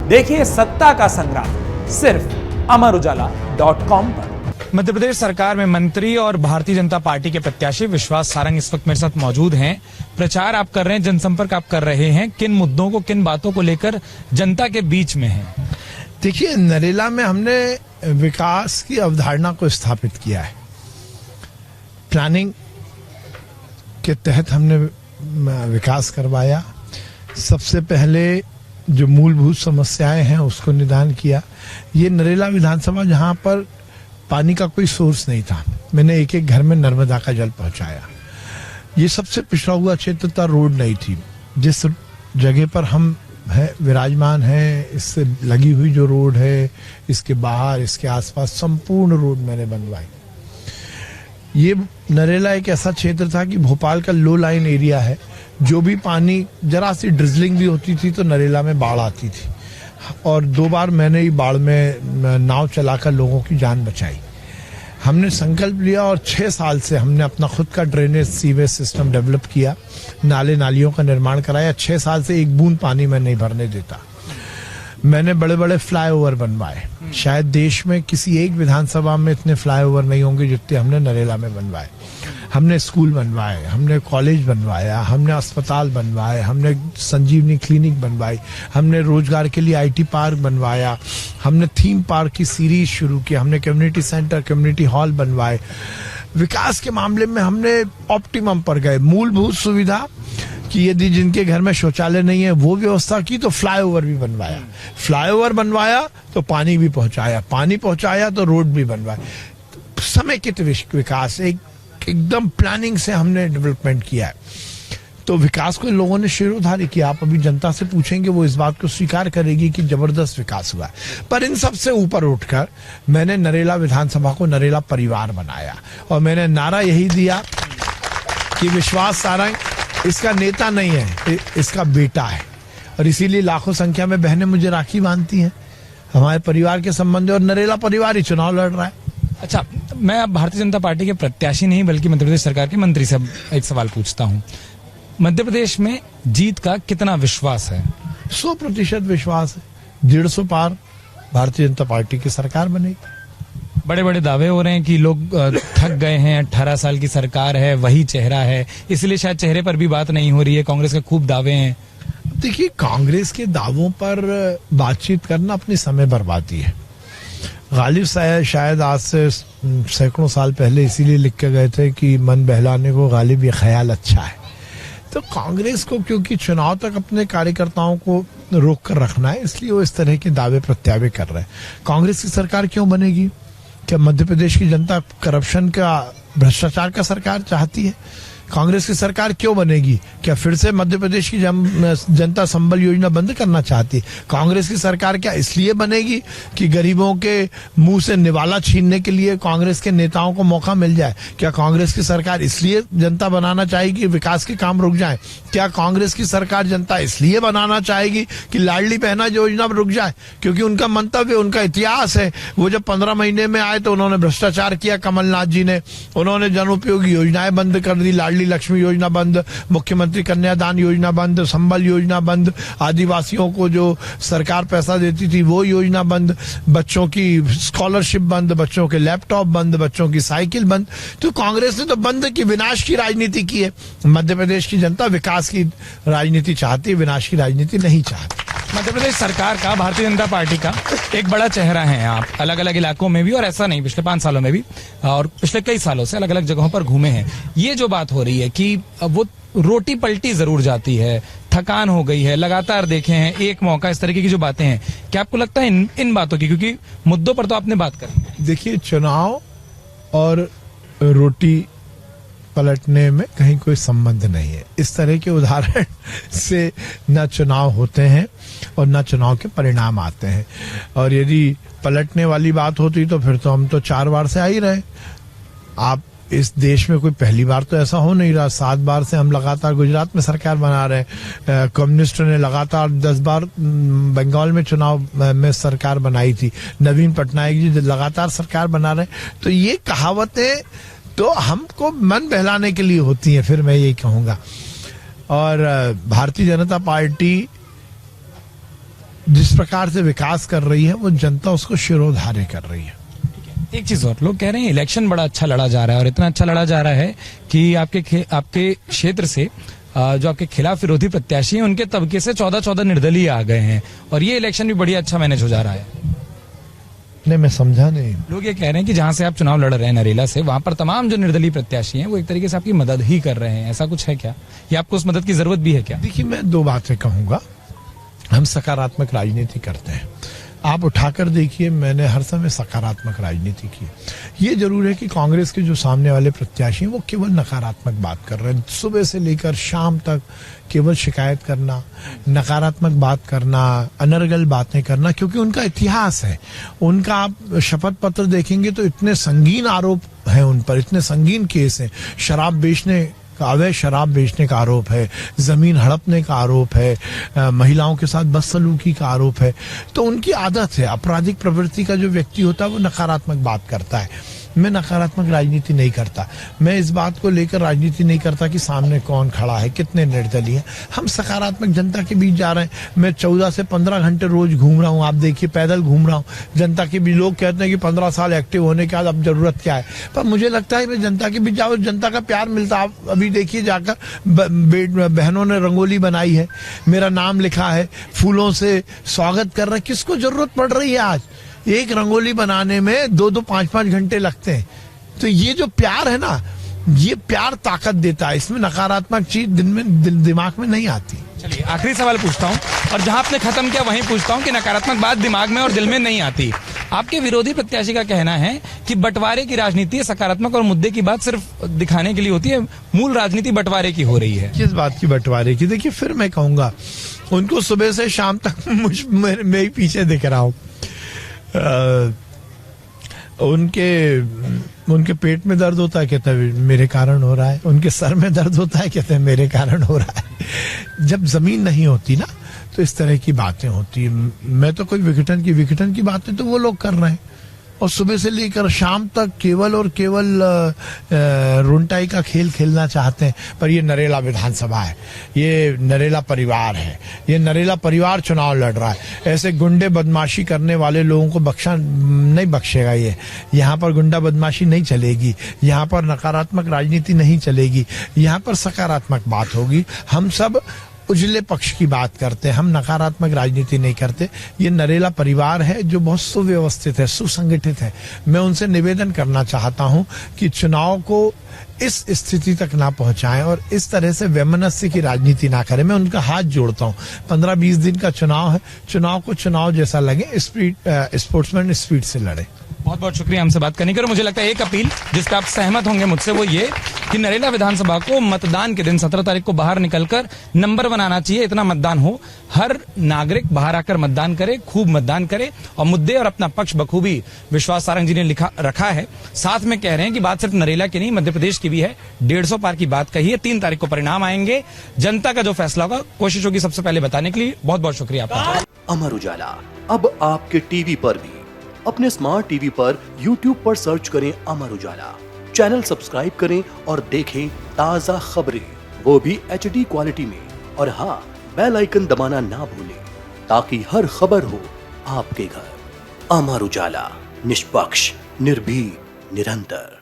देखिए सत्ता का संग्राम सिर्फ अमरउजाला.com पर। मध्य प्रदेश सरकार में मंत्री और भारतीय जनता पार्टी के प्रत्याशी विश्वास सारंग इस वक्त मेरे साथ मौजूद हैं। प्रचार आप कर रहे हैं, जनसंपर्क आप कर रहे हैं, किन मुद्दों को, किन बातों को लेकर जनता के बीच में हैं? देखिए, नरेला में हमने विकास की अवधारणा को स्थापित किया है। प्लानिंग के तहत हमने विकास करवाया। सबसे पहले जो मूलभूत समस्याएं हैं उसको निदान किया। ये नरेला विधानसभा जहां पर पानी का कोई सोर्स नहीं था, मैंने एक एक घर में नर्मदा का जल पहुंचाया। ये सबसे पिछड़ा हुआ क्षेत्र था, रोड नहीं थी। जिस जगह पर हम विराजमान है, इससे लगी हुई जो रोड है, इसके बाहर, इसके आसपास संपूर्ण रोड मैंने बनवाई। ये नरेला एक ऐसा क्षेत्र था कि भोपाल का लो लाइन एरिया है। जो भी पानी, जरा सी ड्रिजलिंग भी होती थी तो नरेला में बाढ़ आती थी, और 2 बार मैंने ही बाढ़ में नाव चलाकर लोगों की जान बचाई। हमने संकल्प लिया और 6 साल से हमने अपना खुद का ड्रेनेज सीवेज सिस्टम डेवलप किया, नाले नालियों का निर्माण कराया। 6 साल से एक बूंद पानी मैं नहीं भरने देता। मैंने बड़े बड़े फ्लाईओवर बनवाए। शायद देश में किसी एक विधानसभा में इतने फ्लाईओवर नहीं होंगे जितने हमने नरेला में बनवाए। हमने स्कूल बनवाए, हमने कॉलेज बनवाया, हमने अस्पताल बनवाए, हमने संजीवनी क्लिनिक बनवाई, हमने रोजगार के लिए IT पार्क बनवाया, हमने थीम पार्क की सीरीज शुरू की, हमने कम्युनिटी सेंटर, कम्युनिटी हॉल बनवाए। विकास के मामले में हमने ऑप्टिमम पर गए। मूलभूत सुविधा कि यदि जिनके घर में शौचालय नहीं है वो व्यवस्था की, तो फ्लाईओवर भी बनवाया। फ्लाईओवर बनवाया तो पानी भी पहुंचाया, पानी पहुंचाया तो रोड भी बनवाया। समेकित विकास, एकदम प्लानिंग से हमने डेवलपमेंट किया है। तो विकास को लोगों ने शिरोधार्य किया। आप अभी जनता से पूछेंगे, वो इस बात को स्वीकार करेगी कि जबरदस्त विकास हुआ। पर इन सबसे ऊपर उठकर मैंने नरेला विधानसभा को नरेला परिवार बनाया, और मैंने नारा यही दिया कि विश्वास सारंग इसका नेता नहीं है, इसका बेटा है। और इसीलिए लाखों संख्या में बहनें मुझे राखी बांधती हैं। हमारे परिवार के संबंध, और नरेला परिवार ही चुनाव लड़ रहा है। अच्छा, मैं अब भारतीय जनता पार्टी के प्रत्याशी नहीं बल्कि मध्य प्रदेश सरकार के मंत्री से एक सवाल पूछता हूँ। मध्य प्रदेश में जीत का कितना विश्वास है? 100% विश्वास है। 150 पार भारतीय जनता पार्टी की सरकार बनेगी। बड़े बड़े दावे हो रहे हैं कि लोग थक गए हैं, 18 साल की सरकार है, वही चेहरा है, इसलिए शायद चेहरे पर भी बात नहीं हो रही है। कांग्रेस के खूब दावे हैं। देखिए, कांग्रेस के दावों पर बातचीत करना अपनी समय बर्बादी है। गालिब साहब शायद आज से सैकड़ों साल पहले इसीलिए लिख के गए थे कि मन बहलाने को गालिब ये ख्याल अच्छा है। तो कांग्रेस को क्योंकि चुनाव तक अपने कार्यकर्ताओं को रोक कर रखना है, इसलिए वो इस तरह के दावे प्रत्यावे कर रहे हैं। कांग्रेस की सरकार क्यों बनेगी? क्या मध्य प्रदेश की जनता करप्शन का, भ्रष्टाचार का सरकार चाहती है? कांग्रेस की सरकार क्यों बनेगी? क्या फिर से मध्य प्रदेश की जनता संबल योजना बंद करना चाहती है? कांग्रेस की सरकार क्या इसलिए बनेगी कि गरीबों के मुंह से निवाला छीनने के लिए कांग्रेस के नेताओं को मौका मिल जाए? क्या कांग्रेस की सरकार इसलिए जनता बनाना चाहेगी विकास के काम रुक जाए? क्या कांग्रेस की सरकार जनता इसलिए बनाना चाहेगी कि लाडली बहना योजना रुक जाए? क्योंकि उनका मंतव्य, उनका इतिहास है। वो जब 15 महीने में आए तो उन्होंने भ्रष्टाचार किया कमलनाथ जी ने, उन्होंने जनोपयोगी योजनाएं बंद कर दी, लाडली लक्ष्मी योजना बंद, मुख्यमंत्री कन्यादान योजना बंद, संबल योजना बंद, आदिवासियों को जो सरकार पैसा देती थी वो योजना बंद, बच्चों की स्कॉलरशिप बंद, बच्चों के लैपटॉप बंद, बच्चों की साइकिल बंद। तो कांग्रेस ने तो बंद की, विनाश की राजनीति की है। मध्य प्रदेश की जनता विकास की राजनीति चाहती है, विनाश की राजनीति नहीं चाहती। मध्य प्रदेश सरकार का, भारतीय जनता पार्टी का एक बड़ा चेहरा है आप, अलग अलग इलाकों में भी, और ऐसा नहीं पिछले 5 सालों में भी, और पिछले कई सालों से अलग अलग जगहों पर घूमे हैं। ये जो बात हो रही है कि वो रोटी पलटी जरूर जाती है, थकान हो गई है, लगातार देखे हैं, एक मौका, इस तरीके की जो बातें हैं, क्या आपको लगता है इन बातों की, क्योंकि मुद्दों पर तो आपने बात करी। देखिए, चुनाव और रोटी पलटने में कहीं कोई संबंध नहीं है। इस तरह के उदाहरण से न चुनाव होते हैं और न चुनाव के परिणाम आते हैं। और यदि पलटने वाली बात होती तो फिर तो हम तो 4 बार से आ ही रहे। आप इस देश में कोई पहली बार तो ऐसा हो नहीं रहा। 7 बार से हम लगातार गुजरात में सरकार बना रहे हैं। कम्युनिस्टों ने लगातार 10 बार बंगाल में चुनाव में सरकार बनाई थी। नवीन पटनायक जी लगातार सरकार बना रहे हैं। तो ये कहावतें तो हमको मन बहलाने के लिए होती हैं, फिर मैं यही कहूंगा। और भारतीय जनता पार्टी जिस प्रकार से विकास कर रही है वो जनता उसको शिरोधार्य कर रही है। एक चीज और, लोग कह रहे हैं इलेक्शन बड़ा अच्छा लड़ा जा रहा है और इतना अच्छा लड़ा जा रहा है कि आपके क्षेत्र से जो आपके खिलाफ विरोधी प्रत्याशी हैं उनके तबके से 14 निर्दलीय आ गए हैं और ये इलेक्शन भी बढ़िया अच्छा मैनेज हो जा रहा है। नहीं, मैं समझा नहीं। लोग ये कह रहे हैं कि जहां से आप चुनाव लड़ रहे हैं नरेला से, वहां पर तमाम जो निर्दलीय प्रत्याशी हैं वो एक तरीके से आपकी मदद ही कर रहे हैं, ऐसा कुछ है क्या, या आपको उस मदद की जरूरत भी है क्या? देखिए, मैं दो बातें कहूंगा। हम सकारात्मक राजनीति करते हैं, आप उठाकर देखिए, मैंने हर समय सकारात्मक राजनीति की। ये जरूर है कि कांग्रेस के जो सामने वाले प्रत्याशी हैं वो केवल नकारात्मक बात कर रहे हैं, सुबह से लेकर शाम तक केवल शिकायत करना, नकारात्मक बात करना, अनर्गल बातें करना, क्योंकि उनका इतिहास है। उनका आप शपथ पत्र देखेंगे तो इतने संगीन आरोप हैं उन पर, इतने संगीन केस हैं। अवैध शराब बेचने का आरोप है, जमीन हड़पने का आरोप है, महिलाओं के साथ बदसलूकी का आरोप है। तो उनकी आदत है, आपराधिक प्रवृत्ति का जो व्यक्ति होता है वो नकारात्मक बात करता है। मैं नकारात्मक राजनीति नहीं करता। मैं इस बात को लेकर राजनीति नहीं करता कि सामने कौन खड़ा है, कितने निर्दलीय हैं। हम सकारात्मक जनता के बीच जा रहे हैं। मैं 14 से 15 घंटे रोज घूम रहा हूँ, आप देखिए, पैदल घूम रहा हूँ जनता के बीच। लोग कहते हैं कि 15 साल एक्टिव होने के बाद अब जरूरत क्या है, पर मुझे लगता है मैं जनता के बीच जाओ, जनता का प्यार मिलता। आप अभी देखिए, जाकर बहनों ने रंगोली बनाई है, मेरा नाम लिखा है, फूलों से स्वागत कर रहे हैं। किसको जरूरत पड़ रही है आज? एक रंगोली बनाने में 2-2, 5-5 घंटे लगते हैं। तो ये जो प्यार है ना, ये प्यार ताकत देता है। इसमें नकारात्मक चीज दिमाग में नहीं आती। चलिए, आखिरी सवाल पूछता हूं, और जहां आपने खत्म किया वहीं पूछता हूं कि नकारात्मक बात दिमाग में और दिल में नहीं आती। आपके विरोधी प्रत्याशी का कहना है कि बंटवारे की राजनीति सकारात्मक और मुद्दे की बात सिर्फ दिखाने के लिए होती है, मूल राजनीति बंटवारे की हो रही है। किस बात की बंटवारे की? देखिए, फिर मैं कहूंगा, उनको सुबह से शाम तक मैं ही पीछे दिख रहा हूं। उनके पेट में दर्द होता है, कहते हैं मेरे कारण हो रहा है। उनके सर में दर्द होता है, कहते हैं मेरे कारण हो रहा है। जब जमीन नहीं होती ना, तो इस तरह की बातें होती है। मैं तो कोई विघटन की बातें तो वो लोग कर रहे हैं, और सुबह से लेकर शाम तक केवल और केवल रुंटाई का खेल खेलना चाहते हैं। पर ये नरेला विधानसभा है, ये नरेला परिवार है, ये नरेला परिवार चुनाव लड़ रहा है। ऐसे गुंडे बदमाशी करने वाले लोगों को नहीं बख्शेगा ये। यहाँ पर गुंडा बदमाशी नहीं चलेगी, यहाँ पर नकारात्मक राजनीति नहीं चलेगी, यहाँ पर सकारात्मक बात होगी। हम सब उजले पक्ष की बात करते हैं, हम नकारात्मक राजनीति नहीं करते। ये नरेला परिवार है जो बहुत सुव्यवस्थित है, सुसंगठित है। मैं उनसे निवेदन करना चाहता हूं कि चुनाव को इस स्थिति तक ना पहुंचाएं और इस तरह से वैमनस्य की राजनीति ना करें। मैं उनका हाथ जोड़ता हूं। 15-20 दिन का चुनाव है, चुनाव को चुनाव जैसा लगे, स्पोर्ट्समैन स्पीड से लड़े। बहुत बहुत शुक्रिया हमसे बात करने के लिए। मुझे लगता है एक अपील जिसका आप सहमत होंगे मुझसे, वो ये कि नरेला विधानसभा को मतदान के दिन 17 तारीख को बाहर निकलकर नंबर बनाना चाहिए। इतना मतदान हो, हर नागरिक बाहर आकर मतदान करे, खूब मतदान करे और मुद्दे और अपना पक्ष बखूबी विश्वास सारंग जी ने रखा है। साथ में कह रहे हैं कि बात सिर्फ नरेला की नहीं, मध्य प्रदेश की भी है। 150 पार की बात कही है। 3 तारीख को परिणाम आएंगे, जनता का जो फैसला होगा कोशिश होगी सबसे पहले बताने के लिए। बहुत बहुत शुक्रिया आपका। अमर उजाला अब आपके टीवी पर भी। अपने स्मार्ट टीवी पर YouTube पर सर्च करें अमर उजाला, चैनल सब्सक्राइब करें और देखें ताजा खबरें, वो भी HD क्वालिटी में। और हाँ, बेल आइकन दबाना ना भूलें ताकि हर खबर हो आपके घर। अमर उजाला, निष्पक्ष, निर्भीक, निरंतर।